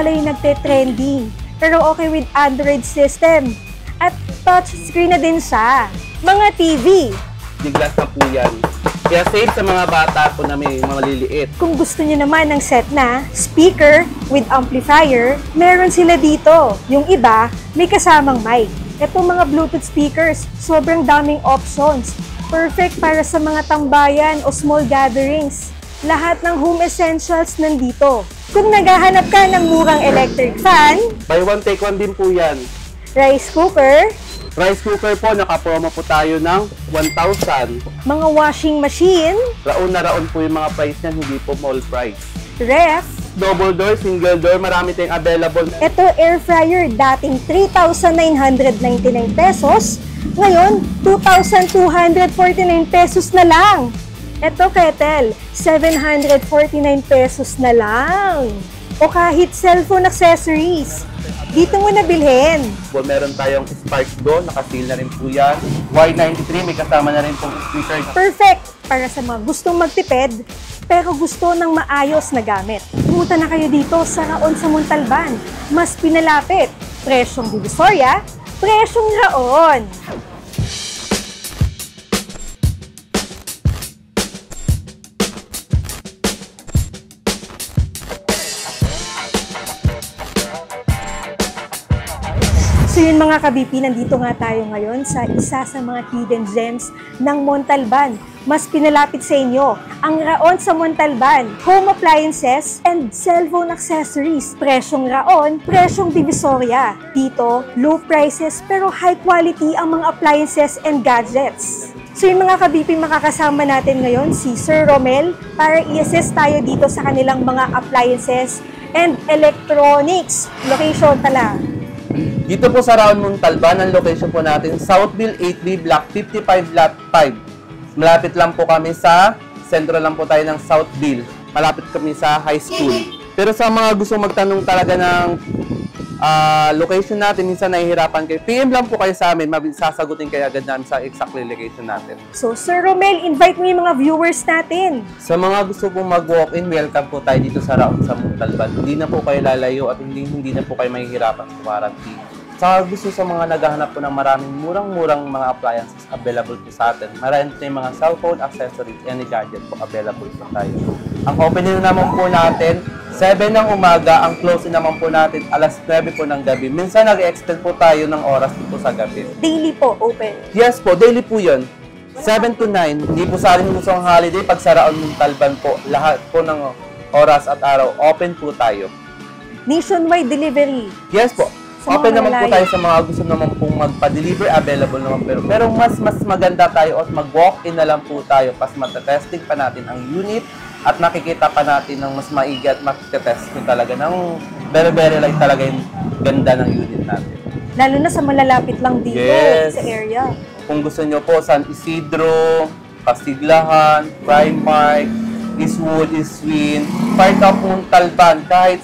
pala yung nagte-trending. Pero okay with Android system. At touchscreen na din siya. Mga TV. Biglas na po yan. Kaya safe sa mga bata po na may mga maliliit. Kung gusto niyo naman ng set na speaker with amplifier, meron sila dito. Yung iba, may kasamang mic. Itong mga Bluetooth speakers, sobrang daming options. Perfect para sa mga tambayan o small gatherings. Lahat ng home essentials nandito. Kung naghahanap ka ng murang electric fan, Buy one, take one din po yan. rice cooker, Rice cooker po, nakapromo po tayo ng 1,000. mga washing machine, Raon na raon po yung mga price niyan, hindi po mall price. ref, Double door, single door, marami tayong available. ito air fryer dating 3,999 pesos, ngayon 2,249 pesos na lang. Ito kettle, 749 pesos na lang. O kahit cellphone accessories, dito mo na bilhin. Well, meron tayong Spark doon, naka-seal na rin po yan. Y93, may kasama na rin pong speaker. Perfect para sa mga gustong magtipid pero gusto ng maayos na gamit. Pumunta na kayo dito sa Raon sa Montalban. Mas pinalapit. Presyong Divisoria, presyong Raon. So yun mga kabipi, nandito nga tayo ngayon sa isa sa mga hidden gems ng Montalban. Mas pinalapit sa inyo, ang Raon sa Montalban. Home appliances and cellphone accessories. Presyong Raon, presyong Divisoria. Dito, low prices pero high quality ang mga appliances and gadgets. So yung mga kabipi, makakasama natin ngayon si Sir Romel para i-assist tayo dito sa kanilang mga appliances and electronics. Location pala. Dito po sa Raon Montalban, ang location po natin, Southville 8B, Block 55, Lot 5. Malapit lang po kami sa, sentro lang po tayo ng Southville. Malapit kami sa high school. Pero sa mga gusto magtanong talaga ng location natin, minsan nahihirapan kayo, PM lang po kayo sa amin, sasagutin kayo agad namin sa exact location natin. So Sir Romel, invite mo yung mga viewers natin. Sa mga gusto pong mag-walk-in, welcome po tayo dito sa Raon sa Montalban. Hindi na po kayo lalayo at hindi na po kayo mahihirapan sa warranty. Sa gusto sa mga naghahanap po ng maraming murang-murang mga appliances available po sa atin. Marami tayong mga cellphone, accessories, any gadget po available po tayo. Ang opening naman po natin, 7 ng umaga, ang closing naman po natin, alas 9 po ng gabi. Minsan nag-extend po tayo ng oras po sa gabi. Daily po, open. Yes po, daily po yun. 7 to 9, hindi po sa atin musong holiday, pag sa Raon Montalban po, lahat po ng oras at araw, open po tayo. Nationwide delivery. Yes po. Sa Open mga naman po malayo. tayo sa mga gusto naman pong magpa-deliver, available naman pero mas maganda tayo at mag-walk-in na lang po tayo pas matetesting pa natin ang unit at nakikita pa natin ng mas maigi at matetest ko talaga ng very like talaga yung ganda ng unit natin. Lalo na sa malalapit lang dito, Yes. sa area. Kung gusto nyo po, San Isidro, Castiglahan, Primark, Eastwood, Eastwin, part of Montalban, kahit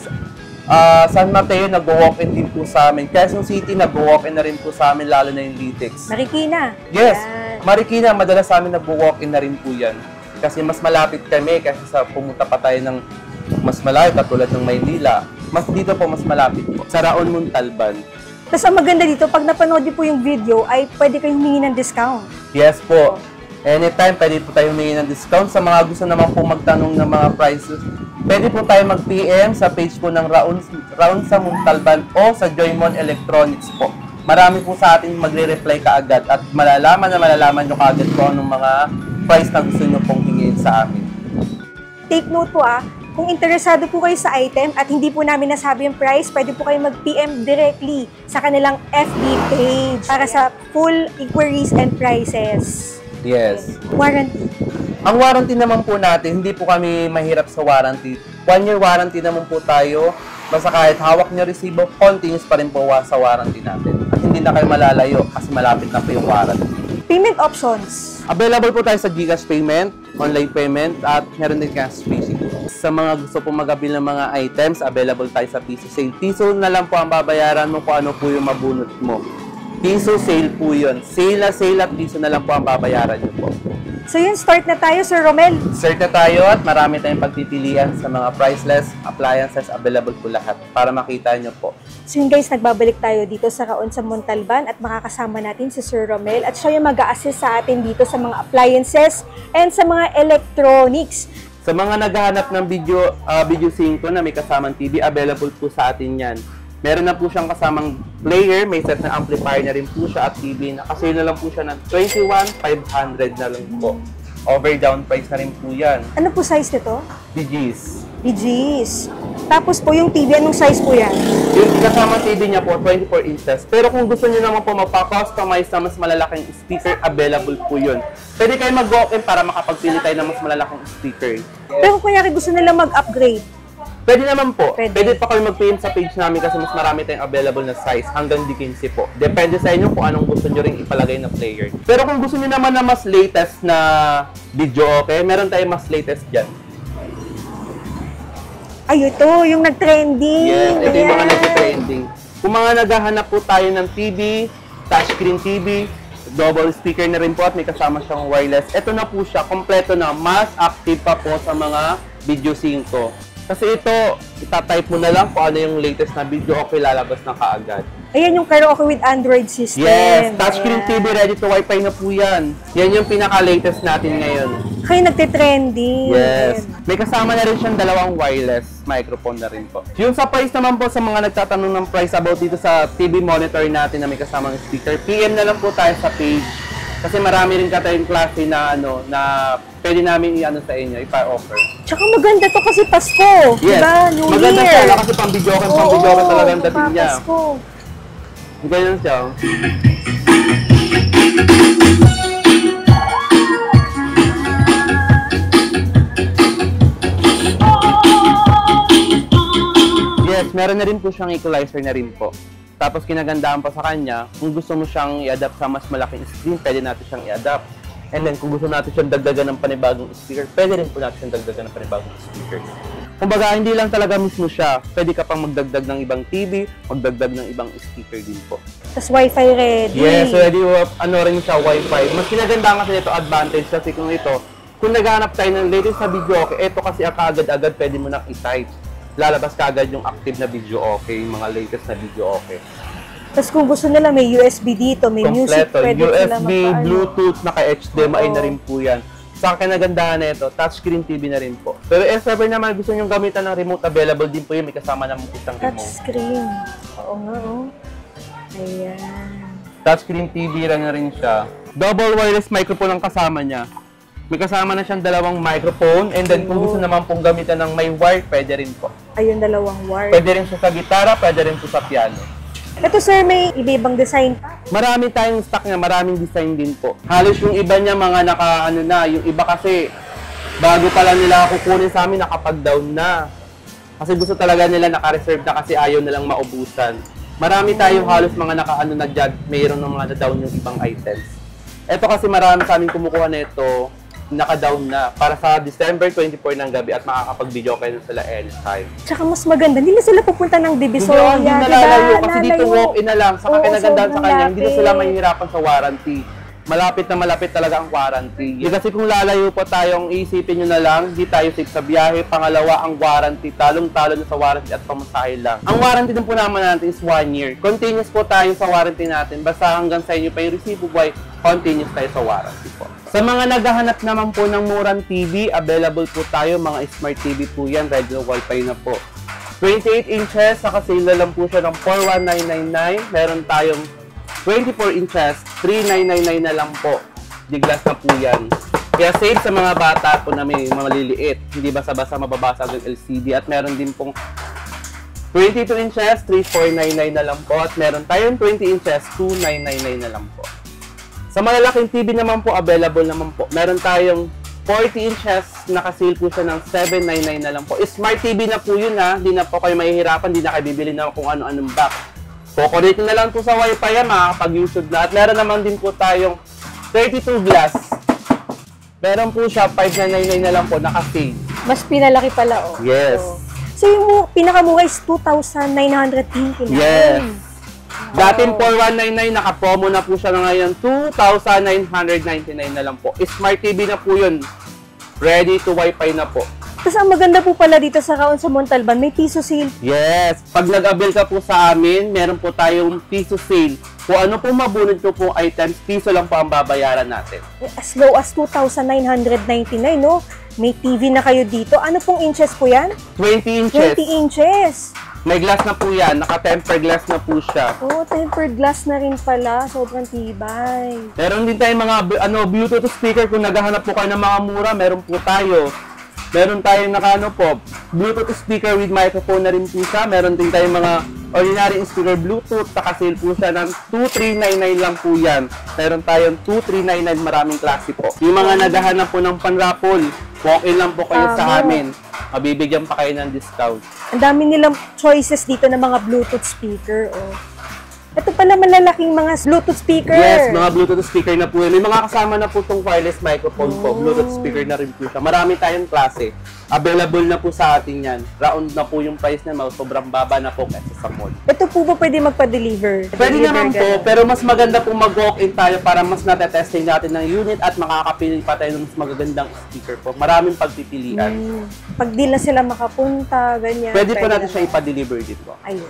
San Mateo, nag-walk-in din po sa amin. Quezon City, nag-walk-in na rin po sa amin, lalo na yung Litex. Marikina. Yes, Yan. Marikina, madalas sa amin nag-walk-in na rin po yan. Kasi mas malapit kami, kasi sa pumunta pa tayo ng mas malayo, katulad ng Maynila. Mas dito po, mas malapit po. Sa Raon Montalban. Tapos ang maganda dito, pag napanood niyo po yung video, ay pwede kayong humingi ng discount. Yes po. Anytime, pwede po tayo humingi ng discount. Sa mga gusto naman po magtanong ng mga prices, pwede po tayo mag-PM sa page po ng Raon sa Montalban o sa Joymon Electronics po. Marami po sa atin magre-reply kaagad at malalaman nyo kaagad po anong mga price na gusto nyo pong hingin sa amin. Take note po kung interesado po kayo sa item at hindi po namin nasabi yung price, pwede po kayo mag-PM directly sa kanilang FB page para sa full inquiries and prices. Yes. Warranty. Ang warranty naman po natin, hindi po kami mahirap sa warranty. 1-year warranty naman po tayo. Basta kahit hawak nyo resibo, continuous pa rin po sa warranty natin. At hindi na kayo malalayo kasi malapit na po yung warranty. Payment options. Available po tayo sa GCash payment, online payment, at meron din cash facing. Sa mga gusto po mag-avail ng mga items, available tayo sa Piso Sale. Piso na lang po ang babayaran mo kung ano po yung mabunot mo. Piso sale po yun. Sale na sale at piso na lang po ang babayaran nyo po. So yun, start na tayo, Sir Romel. Start na tayo at marami tayong pagpipilian sa mga priceless appliances. Available po lahat para makita nyo po. So yun guys, nagbabalik tayo dito sa Raon sa Montalban at makakasama natin si Sir Romel at siya yung mag-a-assist sa atin dito sa mga appliances and sa mga electronics. Sa mga naghahanap ng video sync na may kasamang TV, available po sa atin yan. Meron na po siyang kasamang player, may set na amplifier na rin po siya at TV. Nakasale na lang po siya ng 21,500 na lang po. Over down price na rin po yan. Ano po size nito? DGs. DGs. Tapos po yung TV, anong size po yan? Yung kasamang TV niya po, 24 inches. Pero kung gusto niyo naman po magpa-customize na mas malalaking speaker, available po yun. Pwede kayo mag-walk-in para makapagpili tayo ng mas malalaking speaker. Pero kung kunyari gusto nila mag-upgrade, pwede naman po. Pwede. Pwede pa kayo mag-PM sa page namin kasi mas marami tayong available na size hanggang D15 po. Depende sa inyo kung anong gusto nyo ring ipalagay na player. Pero kung gusto nyo naman na mas latest na video, okay, meron tayong mas latest dyan. ay ito, yung nag-trending. Yes, ito yung mga Ayan. nag-trending. Kung mga naghahanap po tayo ng TV, touchscreen TV, double speaker na rin po at may kasama siyang wireless. Ito na po siya, kompleto na, mas active pa po sa mga video sync ko. Kasi ito, itatype mo na lang kung ano yung latest na video, okay, lalabas na kaagad. Ayan yung karaoke with Android system. Yes, touchscreen Ayan. TV, ready to Wi-Fi na po yan. Yan yung pinaka-latest natin ngayon. Kaya nagte-trending. Yes. Ayan. May kasama na rin siyang dalawang wireless microphone na rin po. Yung sa price naman po sa mga nagtatanong ng price about dito sa TV monitor natin na may kasamang speaker, PM na lang po tayo sa page. Kasi marami rin tayong klase na na pwede namin i-ano sa inyo, ipa-offer. Tsaka maganda to kasi Pasko. Yes. Diba? New Maganda Year. siya kasi pang-videokan talaga ang dating niya. Pasko. Ganyan siya. Yes, meron na rin po siyang equalizer na rin po. Tapos kinagandaan pa sa kanya, kung gusto mo siyang i-adapt sa mas malaking screen, pwede natin siyang i-adapt. And then kung gusto natin siyang dagdagan ng panibagong speaker, pwede rin po natin siyang dagdagan ng panibagong speaker. Kumbaga, hindi lang talaga mismo siya. Pwede ka pang magdagdag ng ibang TV, magdagdag ng ibang speaker din po. Tapos Wi-Fi ready. Yes, ready. Ano rin siya, Wi-Fi. Mas kinagandaan kasi ito, advantage kasi kung ito, kung naghanap tayo ng latest na video okay, ito kasi kaagad-agad pwede mo nang i-type. Lalabas kaagad yung active na video okay, yung mga latest na video okay. Tapos kung gusto nila may USB dito, may music, Kompleto. pwede sila USB, Bluetooth, naka-HDMI na rin po yan. Sa kinagandaan na ito, touchscreen TV na rin po. Pero if ever naman gusto nyo gamitan ng remote, available din po yun. May kasama naman po isang remote. Touchscreen. Oo nga, oh. Ayan. Touchscreen TV na rin siya. Double wireless microphone ang kasama niya. May kasama na siyang dalawang microphone. And then kung gusto naman pong gamitan ng may wire, pwede rin po. Ayun, dalawang wire. Pwede rin siya sa gitara, pwede rin po sa piano. Ito sir, may iba-ibang design pa. Marami tayong stock niya, maraming design din po. Halos yung iba niya mga yung iba kasi bago pa lang nila kukunin sa amin, nakapag-down na. Kasi gusto talaga nila naka-reserve na kasi ayaw nilang maubusan. Marami tayong halos mga na dyan, mayroon ng mga na-down yung ibang items. Ito kasi marami sa amin kumukuha na ito, naka-down na para sa December 24 ng gabi at makakapag-video kayo sila anytime. Tsaka mas maganda, hindi na sila pupunta ng Divisoria, Hindi nalalayo kasi dito walk-in na lang. Saka kinagandaan sa kanya, hindi na sila mahihirapan sa warranty. Malapit na malapit talaga ang warranty. Kasi kung lalayo po tayong isipin nyo na lang, hindi tayo safe sa biyahe. Pangalawa, ang warranty, talong-talo na sa warranty at pamasahe lang. Ang warranty din po naman natin is 1 year. Continuous po tayo sa warranty natin. Basta hanggang sa inyo pa yung resibo buhay, continuous tayo sa warranty po. Sa mga naghahanap naman po ng murang TV, available po tayo. Mga smart TV po yan, ready na Wi-Fi na po. 28 inches, nakasale lang po siya ng 41999. Meron tayong 24 inches, 3999 na lang po. Di-glass na po yan. Kaya safe sa mga bata po na may mga liliit. Hindi basa-basa mababasa ang LCD. At meron din pong 22 inches, 3499 na lang po. At meron tayong 20 inches, 2999 na lang po. Sa malalaking TV naman po, available naman po. Meron tayong 40 inches, nakasale po siya ng 799 na lang po. Smart TV na po yun ha. Hindi na po kayo mahihirapan, hindi na kayo bibili na kung ano-anong box. Kukunin na lang po sa Wi-Fi yan, makakapag-YouTube na. At meron naman din po tayong 32 glass. Meron po siya, 599 na lang po, naka-save. Mas pinalaki pala, oh. Yes. So yung pinakamura is 2,999. Yes. Dating 4199, naka-promo na po siya ngayon, 2,999 na lang po. Smart TV na po yun. Ready to Wi-Fi na po. Tapos ang maganda po pala dito sa Raon sa Montalban, may piso sale. Yes. Pag nag-avail ka po sa amin, meron po tayong piso sale. Kung ano po mabunod ko po items, piso lang po ang babayaran natin. As low as 2,999, no? May TV na kayo dito. Ano pong inches po yan? 20 inches. 20 inches. May glass na po yan. Naka-tempered glass na po siya. Oh, tempered glass na rin pala. Sobrang tibay. Meron din tayong mga Bluetooth speaker. Kung naghahanap po kayo ng mga mura, meron po tayo. Meron tayong Bluetooth speaker with microphone na rin po siya. Meron din tayong mga ordinary speaker Bluetooth. Naka-sale po siya ng 2,399 lang po yan. Meron tayong 2,399, maraming klase po. Yung mga naghahanap po ng pan-raffle, walk-in lang po kayo sa amin. Mabibigyan pa kayo ng discount. Ang dami nilang choices dito ng mga Bluetooth speaker. Oh. Ito pala malalaking mga Bluetooth speaker. Yes, mga Bluetooth speaker na po yun. May mga kasama na po itong wireless microphone po. Bluetooth speaker na rin po siya. Marami tayong klase. Available na po sa atin yan. Round na po yung price na sobrang baba na po kasi sa mall. Ito po ba pwede magpa-deliver? Pwede naman po, pero mas maganda po mag-walk-in tayo para mas natetesting natin ng unit at makakapili pa tayo ng mas magagandang speaker po. Maraming pagpipilian. Pag di na sila makapunta, ganyan. Pwede po natin siya ipa-deliver dito. Ayun.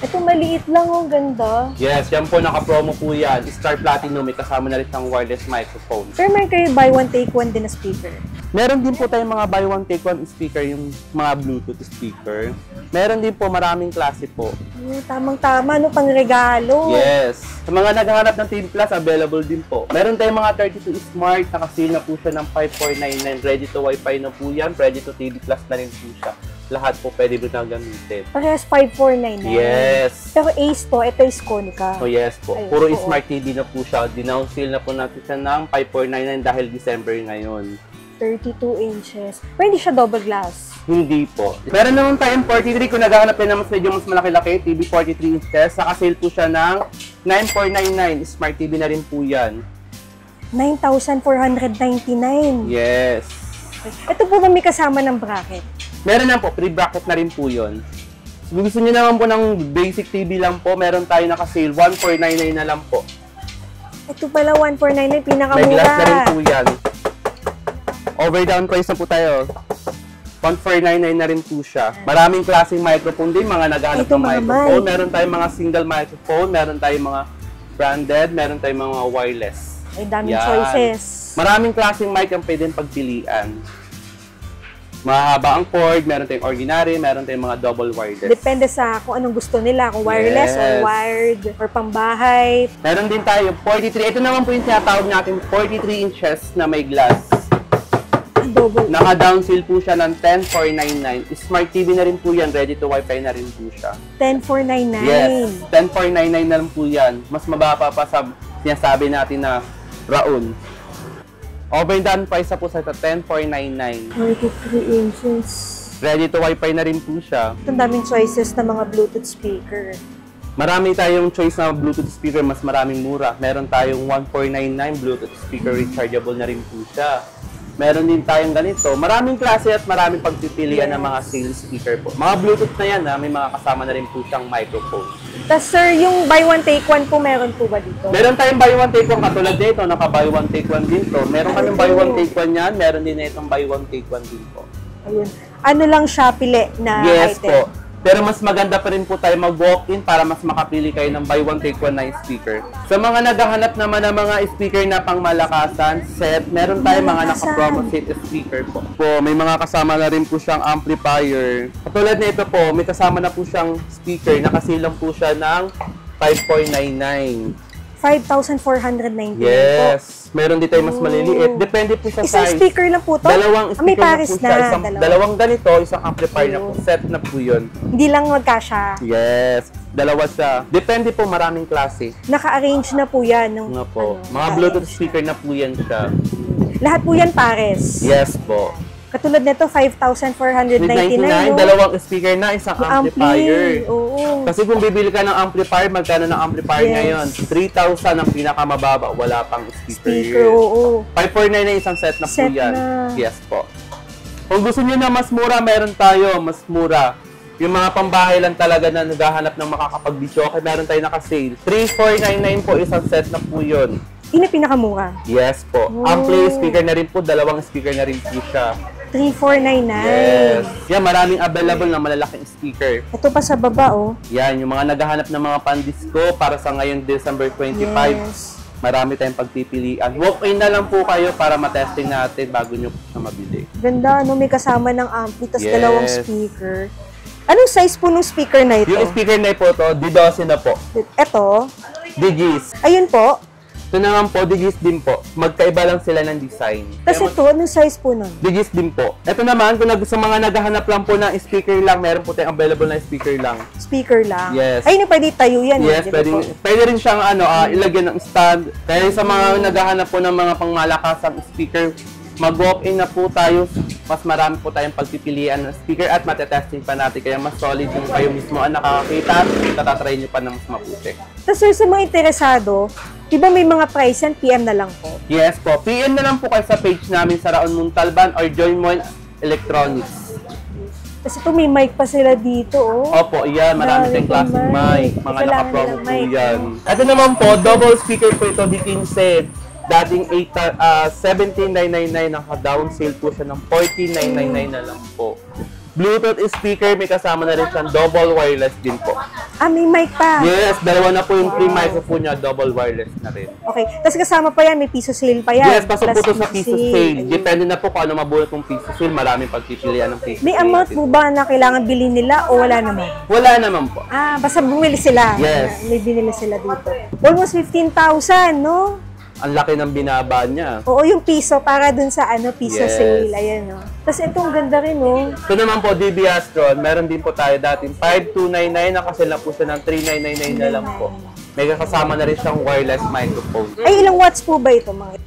Ito maliit lang, oh, ganda. Yes, yan po, naka-promo po yan. Star Platinum, may kasama na rin ng wireless microphone. Pero may kayo buy one, take one din na speaker. Meron din po tayong mga buy one, take one speaker, yung mga Bluetooth speaker. Meron din po, maraming klase po. Tamang-tama, no, pang regalo. Yes. Sa mga naghahanap ng TV Plus, available din po. Meron tayong mga 32 Smart, naka-sale na po siya ng 5,499. Ready to Wi-Fi na po yan, ready to TV Plus na rin po siya. Lahat po pwede mo na gamitin. Parehas 5,499. Yes. Pero Ace po, ito is Konica. Oh yes po. Ayun, Puro oo. Smart TV na po siya. Dinown-sale na po natin siya ng 5,499 dahil December ngayon. 32 inches. Pero hindi siya double glass. Hindi po. Meron naman tayong 43 kung naghahanap kayo ng mas malaki-laki, TV 43 inches. Saka-sale po siya ng 9,499. Smart TV na rin po yan. 9,499. Yes. Ito po ba may kasama ng bracket? Meron na po, pre-bracket na rin po yun. Kung gusto nyo naman po ng basic TV lang po, meron tayo naka-sale, 1,499 na lang po. Ito pala, 1,499, pinakamura. May glass na rin po yan. Overdown price na po tayo. 1,499 na rin po siya. Maraming klaseng microphone din, mga naghanap ng microphone. Meron tayong mga single microphone, meron tayong mga branded, meron tayong mga wireless. Ay, daming choices. Maraming klaseng mic ang pwedeng pagpilian. Mahaba ang cord, meron tayong ordinary, meron tayong mga double wireless. Depende sa kung anong gusto nila, kung wireless or wired or pambahay. Meron din tayo 43. Ito naman po yung tinatawag natin 43 inches na may glass. Double. Naka-downfill po siya ng 10,499. Smart TV na rin po yan, ready to Wi-Fi na rin po siya. 10,499. Yes, 10,499 na lang po yan. Mas mababa pa sa sinasabi natin na Raon. Overdone price na po sa 10,499. 43 inches. Ready to Wi-Fi na rin po siya. Ang daming choices na mga Bluetooth speaker. Marami tayong choice na Bluetooth speaker, mas maraming mura. Meron tayong 1,499 Bluetooth speaker, rechargeable na rin po siya. Meron din tayong ganito. Maraming klase at maraming pagpipilian ng mga sales speaker po. Mga Bluetooth na yan, may mga kasama na rin po siyang microphone. Tapos sir, yung buy one take one po meron po ba dito? Meron tayong buy one take one katulad dito, naka-buy one take one din to. Meron kaming buy one take one yan, meron din na itong buy one take one din po. Ayun. Ano lang siya, pili na Yes item? po. Pero mas maganda pa rin po tayo mag-walk-in para mas makapili kayo ng buy one take one na speaker. Sa mga naghahanap naman ng mga speaker na pangmalakasan, set, meron tayong mga naka-promo set speaker po. May mga kasama na rin po siyang amplifier. Katulad na ito po, may kasama na po siyang speaker, nakasilang po siya ng 5,499. 5,499 Yes. Meron din tayo mas maliliit. Depende po sa Isang size. speaker lang po to? Dalawang speaker may pares na po siya. na. Dalawang ganito, isang amplifier na po. Set na po yun. Hindi lang magkasya. Yes. Dalawa siya. Depende po, maraming klase. Naka-arrange na po yan. Ng, Nga po. Mga Bluetooth speaker na po yan siya. Lahat po yan pares. Yes po. Katulad nito, 5,499. 99, dalawang speaker na, isang amplifier. Oo. Kasi kung bibili ka ng amplifier, magkano ng amplifier ngayon? 3,000 ang pinakamababa. Wala pang speaker. Oo. 5,499 na isang set na po Set yan. na. Yes po. Kung gusto niyo na mas mura, meron tayo. Mas mura. Yung mga pambahay lang talaga na naghahanap ng makakapag-video, okay, meron tayo naka-sale. 3,499 po isang set na po yun. Yun ang pinakamura. Yes po. Oh. Ampli speaker na rin po, dalawang speaker na rin po siya. 3,499. Yes. Yan, maraming available na malalaking speaker. Ito pa sa baba, oh. Yan, yung mga naghahanap ng mga pan-disco para sa ngayon December 25. Yes. Marami tayong pagpipilian. Walk-in na lang po kayo para matesting natin bago nyo po siya mabili. Ganda, no? May kasama ng ampli, tas Yes. dalawang speaker. Anong size po ng speaker na ito? Yung speaker na po to, D12 na po. Ito. Digis. Ayun po. Ito naman po, Digis din po. Magkaiba lang sila ng design. Tapos ito, anong size po nun? Digis din po. Ito naman, kung sa mga naghahanap lang po ng speaker lang, meron po tayong available na speaker lang. Speaker lang? Yes. Ay, pwede tayo yan. Yes, pwede rin siyang ilagyan ng stand. Kaya sa mga naghahanap po ng mga pangmalakasang speaker, mag-walk-in na po tayo. Mas marami po tayong pagpipilian ng speaker at matetesting pa natin. Kaya mas solid yung kayo mismo ang nakakakita at tatatry nyo pa ng mas mabuti. Tapos sir, sa mga interesado, di ba may mga price yan? PM na lang po. Yes po. PM na lang po kayo sa page namin sa Raon Montalban or Join Mo Electronics. Tapos ito, may mic pa sila dito, oh. Opo, yan. Marami tayong klaseng mic. Mga Kailangan naka-promo nilang po mic, yan. no? Ito naman po, double speaker po ito, D15. Dating 17,999, naka-down sale po siya ng 14,999 na lang po. Bluetooth speaker, may kasama na rin siyang double wireless din po. Ah, may mic pa. Yes, dalawa na po yung 3 microphone niya, double wireless na rin. Okay. Tapos kasama pa yan, may piso sale pa yan. Yes, pasok po Plus ito sa piso sale. sale. Ayun. Depende na po kung ano mabulot ng piso sale. Maraming pagpipilian ng piso May sale. amount po ba na kailangan bilhin nila o wala naman? Wala naman po. Ah, basta bumili sila. Yes. May binili sila dito. Almost 15,000, no? Ang laki ng binaba niya. Oo, yung piso para dun sa piso Yes. sale. Ayan, no? Tapos itong ganda rin, no? Ito naman po, DB Astron. Meron din po tayo dating 5,299. Nakasila po siya ng 3,999 na lang po. May kasama na rin siyang wireless microphone. Ay, ilang watts po ba ito, mga ito?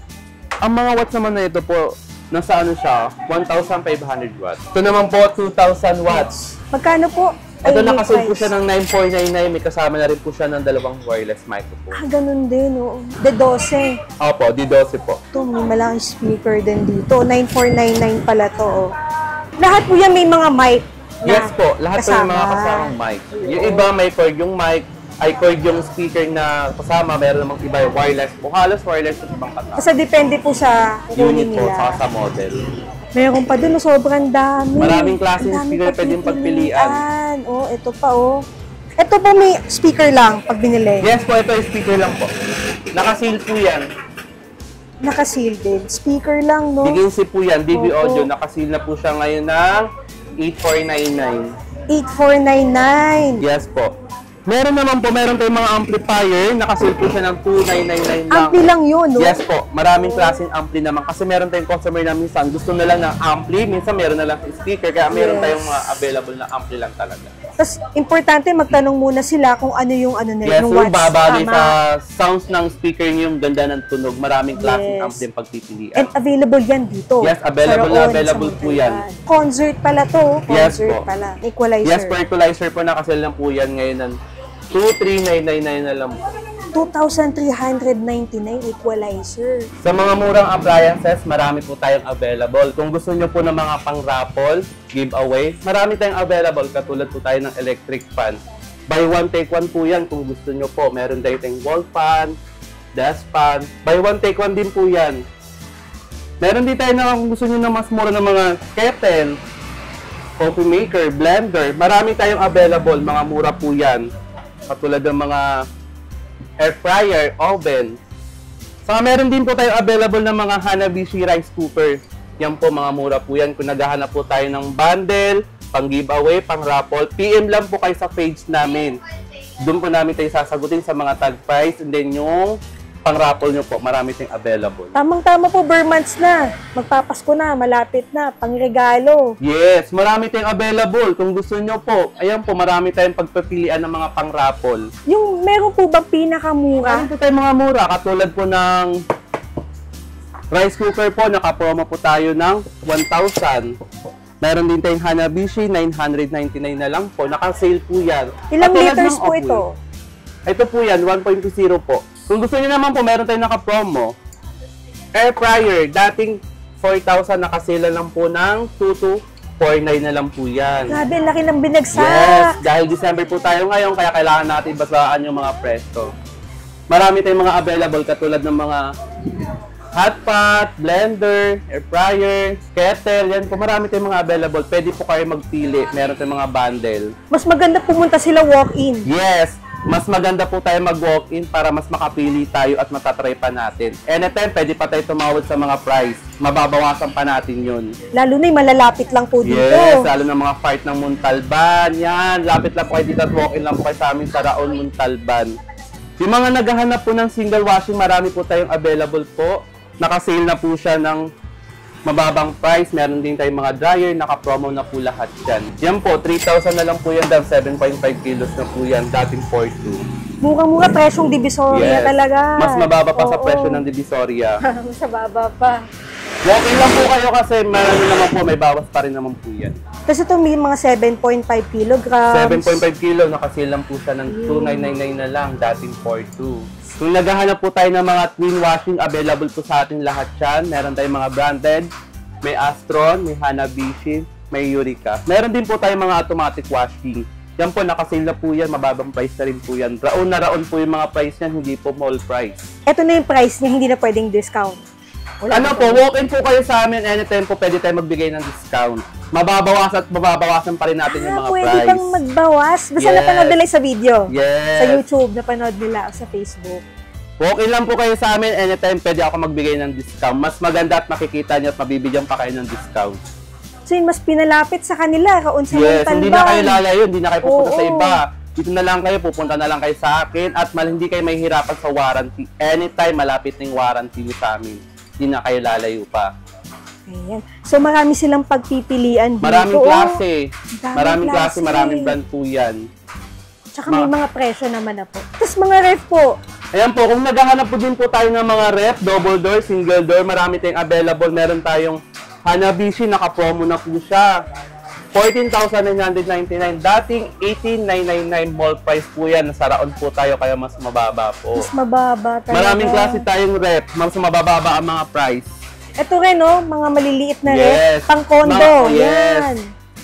Ang mga watts naman na ito po, nasa ano siya, 1,500 watts. Ito naman po, 2,000 watts. Magkano po? Ito Ay, nakasunod po price. siya ng 9,499. May kasama na rin po siya ng dalawang wireless microphone. Ah, ganun din, oo. De 12. Opo, D12 po. Ito, may malaking speaker din dito. 9,499 pala to, oh. Lahat po yan may mga mic na Yes po, lahat po yung mga kasamang mic. Yung iba may cord yung mic, ay cord yung speaker na kasama, meron namang iba yung wireless po. Halos wireless yung pang kata. Basta depende po sa kunin Unit po, nila. saka sa model. Meron pa dun, sobrang dami. Maraming klaseng Ang daming speaker pwedeng pagpilian. Oh, ito pa, oh. Ito po may speaker lang pag binili. Yes po, ito yung speaker lang po. Naka-seal po yan. Naka-seal din. Speaker lang, no? Bigin si po yan, DB Opo. Audio. Naka-seal na po siya ngayon ng 8,499. 8,499. Yes po. Meron naman po, meron tayong mga amplifier. Naka-seal po siya ng 2,999 lang. Ampli lang yun, no? Yes po, maraming klaseng ampli naman. Kasi meron tayong customer na minsan gusto na lang ng ampli, minsan meron na lang speaker. Kaya meron Yes. tayong mga available na ampli lang talaga. Tapos, importante magtanong muna sila kung ano yung nila, Yes, yung so watts. babagay Tama. sa sounds ng speaker niyo, yung ganda ng tunog. Maraming klaseng Yes. ampli ang pagpipilian. And available yan dito. Yes, available Sa na available sa po yan. Montalban. Concert pala to. Yes Concert po. pala. Equalizer. Yes, per equalizer po, nakasell lang po yan ngayon ng 2,399 na lang po. 2,399 equalizer. Sa mga murang appliances, marami po tayong available. Kung gusto nyo po ng mga pang-raffle, giveaway, marami tayong available. Katulad po tayo ng electric fan. Buy one, take one po yan kung gusto nyo po. Meron tayo tayong wall fan, desk fan. Buy one, take one din po yan. Meron din tayo na kung gusto nyo na mas mura ng mga kettle, coffee maker, blender. Marami tayong available. Mga mura po yan. Katulad ng mga air fryer, oven. Saka meron din po tayo available ng mga Hanabishi rice cooker. Yan po, mga mura po yan. Kung naghahanap po tayo ng bundle, pang giveaway, pang raffle, PM lang po kayo sa page namin. Doon po namin tayo sasagutin sa mga tag price and then yung pang raffle nyo po, marami tayong available. Tamang-tama po, bare months na. Magpapasko na, malapit na, pangregalo. Yes, marami tayong available. Kung gusto nyo po, ayan po, marami tayong pagpapilian ng mga pang raffle. Yung meron po bang pinakamura? Meron po tayong mga mura, katulad po ng rice cooker po, naka-promo po tayo ng 1,000. Meron din tayong Hanabishi, 999 na lang po. Naka-sale po yan. Ilang Katulad liters ng po Opul. ito? Ito po yan, 1.20 po. Kung gusto niyo naman po, meron tayong naka-promo. Air fryer, dating 4,000, naka-sale lang po ng 2 to 13,49 na lang po yan. Grabe, laki ng binagsak. Yes, dahil December po tayo ngayon, kaya kailangan natin basaan yung mga presto. Marami tayong mga available katulad ng mga hot pot, blender, air fryer, kettle, yan po. Marami tayong mga available. Pwede po kayo magpili. Meron tayong mga bundle. Mas maganda pumunta sila walk-in. Yes, mas maganda po tayo mag-walk-in para mas makapili tayo at matatry pa natin. Anytime, pwede pa tayo tumawad sa mga price. Mababawasan pa natin yun. Lalo na yung malalapit lang po dito. Yes, lalo na mga part ng Montalban. Yan, lapit lang po kayo dito at walk-in lang po kayo sa amin sa Raon, Montalban. Yung mga naghahanap po ng single washing, marami po tayong available po. Naka-sale na po siya ng mababang price. Meron din tayong mga dryer, naka-promo na po lahat yan. Yan po, 3,000 na lang po yan, 7.5 kilos na po yan, dating 4.2. Murang-mura presyong Divisoria talaga. Mas mababa pa sa Oo. presyo ng Divisoria. Mas mababa pa. Walk-in lang po kayo kasi marami naman po, may bawas pa rin naman po yan. Tapos ito may mga 7.5 kilograms. 7.5 kilo, naka-sale lang po siya ng 2,999 na lang, dating 4.2. Kung naghahanap po tayo ng mga twin washing, available po sa atin lahat yan. Meron tayong mga branded, may Astron, may Hanabishi, may Eureka. Meron din po tayong mga automatic washing. Yan po, nakasale na po yan, mababang price na rin po yan. Raon na raon po yung mga price yan, hindi po mall price. Ito na yung price niya, hindi na pwedeng discount. Ano po, walk-in po kayo sa amin, anytime po pwede tayo magbigay ng discount. Mababawasan pa rin natin yung mga pwede price. pang magbawas. Basta Yes. napanood nila sa video. Yes. Sa YouTube, napanood nila sa Facebook. Walk-in lang po kayo sa amin, anytime pwede ako magbigay ng discount. Mas maganda at makikita niyo at mabibigyan pa kayo ng discount. So yun, mas pinalapit sa kanila, Raon sa Yes, Montalban. hindi na kayo lalayo, hindi na kayo pupunta sa Oo. iba. Dito na lang kayo, pupunta na lang kayo sa akin at hindi kayo mahihirapan sa warranty. Anytime, malapit na yung warranty niyo sa amin. Hindi na kayo lalayo pa. Ayan. So marami silang pagpipilian dito. Maraming klase. Daming Maraming klase, klase. maraming brand po yan. Tsaka may mga presyo naman na po. Tapos mga ref po. Ayan po, kung naghahanap po din po tayo ng mga ref, double door, single door, marami tayong available. Meron tayong Hanabishi, naka-promo na po siya. 14,999. Dating 18,999 mall price po yan. Nasa Raon po tayo, kaya mas mababa po. Mas mababa talaga. Maraming klase tayong ref, mas mababa ang mga price. Ito rin, no? Mga maliliit na Yes. ref. Pang-condo. Yan.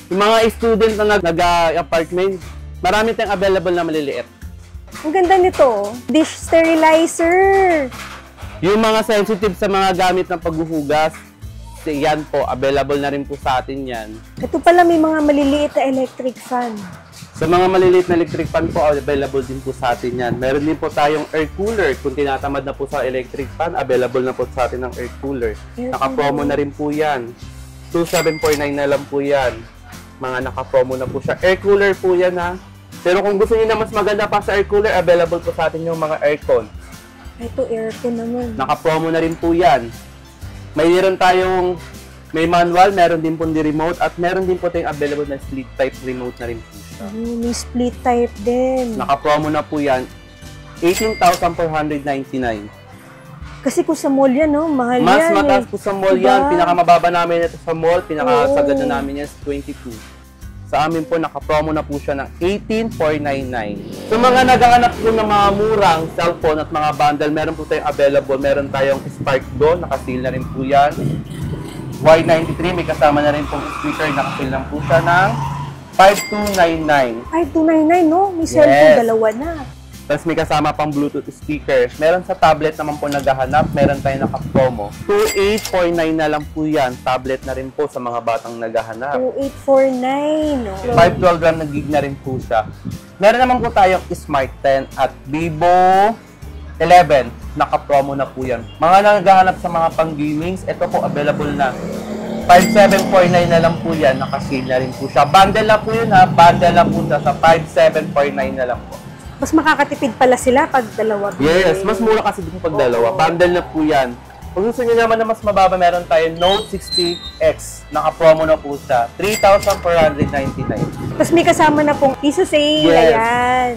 Yung mga student na nag-apartment, marami tayong available na maliliit. Ang ganda nito. Dish sterilizer. Yung mga sensitive sa mga gamit ng paghuhugas, yan po, available na rin po sa atin yan. Ito pala may mga maliliit na electric fan. Sa mga maliliit na electric fan po, available din po sa atin yan. Meron din po tayong air cooler. Kung tinatamad na po sa electric fan, available na po sa atin ng air cooler. Naka-promo na rin po yan. 2,749 na lang po yan. Mga naka-promo na po siya. Air cooler po yan ha. Pero kung gusto niyo na mas maganda pa sa air cooler, available po sa atin yung mga aircon. Ito, aircon naman. Naka-promo na rin po yan. Mayroon tayong may manual, meron din po di remote, at meron din po tayong available na split type remote na rin po siya. May split type din. Naka-promo na po yan. 18,499. Kasi kung sa mall yan, no? Mahal Mas yan. mataas po sa mall Diba? yan. Pinakamababa namin ito sa mall. Pinakasagad Oo. na namin yan is 22. Sa amin po, naka-promo na po siya ng 18,499. So mga naghahanap po ng mga murang cellphone at mga bundle, meron po tayong available. Meron tayong Spark Go, naka-sale na rin po yan. Y93, may kasama na rin pong speaker, naka-sale lang po siya ng 5,299. 5299, no? May cellphone, dalawa na. Tapos may kasama pang Bluetooth speaker. Meron sa tablet naman po naghahanap. Meron tayong naka-promo. 2,849 na lang po yan. Tablet na rin po sa mga batang naghahanap. 2849, no? 512 RAM na gig na rin po siya. Meron naman po tayong Smart 10 at Vivo 11. Naka-promo na po yan. Mga naghahanap sa mga pang-gamings, ito po available na. 5,749 na lang po yan. Naka-sale na rin po siya. Bundle na po yun ha. Bundle na po siya sa 5,749 na lang po. Mas makakatipid pala sila pag dalawa. Yes, mas mura kasi dito pag dalawa. Bundle na po yan. Kung gusto nyo naman na mas mababa, meron tayo Note 60X. Naka-promo na po siya. 3,499. Tapos may kasama na pong piso sale. Yes. Ayan.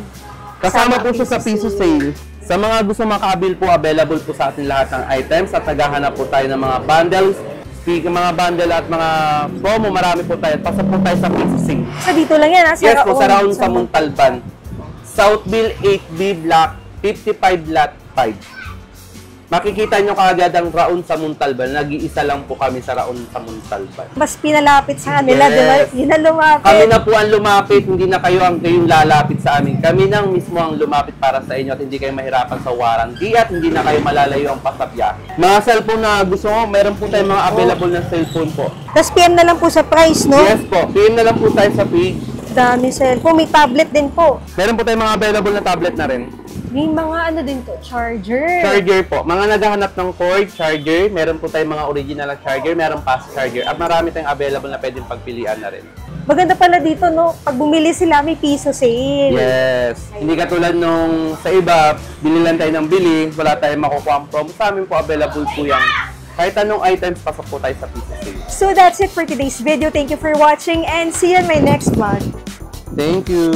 Kasama po siya sa piso sale. Sa mga gusto makabil po, available po sa atin lahat ng items at naghahanap po tayo ng mga bundles. Speaking mga bundle at mga promo, marami po tayo. Pasok po tayo sa piso sale. So dito lang yan, ha? Yes po, sa Raon sa Montalban. Southville 8B Block 55 Lot 5. Makikita nyo kaagad ang Raon sa Montalban. Nag-iisa lang po kami sa Raon sa Montalban. Mas pinalapit sa kanila, Yes. di ba? Yun na lumapit. Kami na po ang lumapit, hindi na kayo ang kayong lalapit sa amin. Kami nang mismo ang lumapit para sa inyo at hindi kayo mahirapan sa warranty at hindi na kayo malalayo ang pasabiyahe. Mga cellphone na gusto mo, meron po tayong mga available na cellphone po. Tapos PM na lang po sa price, no? Yes po, PM na lang po tayo sa page. Dami cellphone. May tablet din po. Meron po tayong mga available na tablet na rin. May mga ano din to, charger. Charger po. Mga naghahanap ng cord, charger, meron po tayong mga original na charger, meron fast charger. At marami tayong available na pwedeng pagpilian na rin. Maganda pala dito, no? Pag bumili sila, may piso sale. Yes. Hindi katulad nung sa iba, bili lang tayo ng bili, wala tayong makukuha ang promo. Sa amin po, available po yan. Kahit anong items, pasok po tayo sa piso sale. So that's it for today's video. Thank you for watching and see you in my next vlog. Thank you!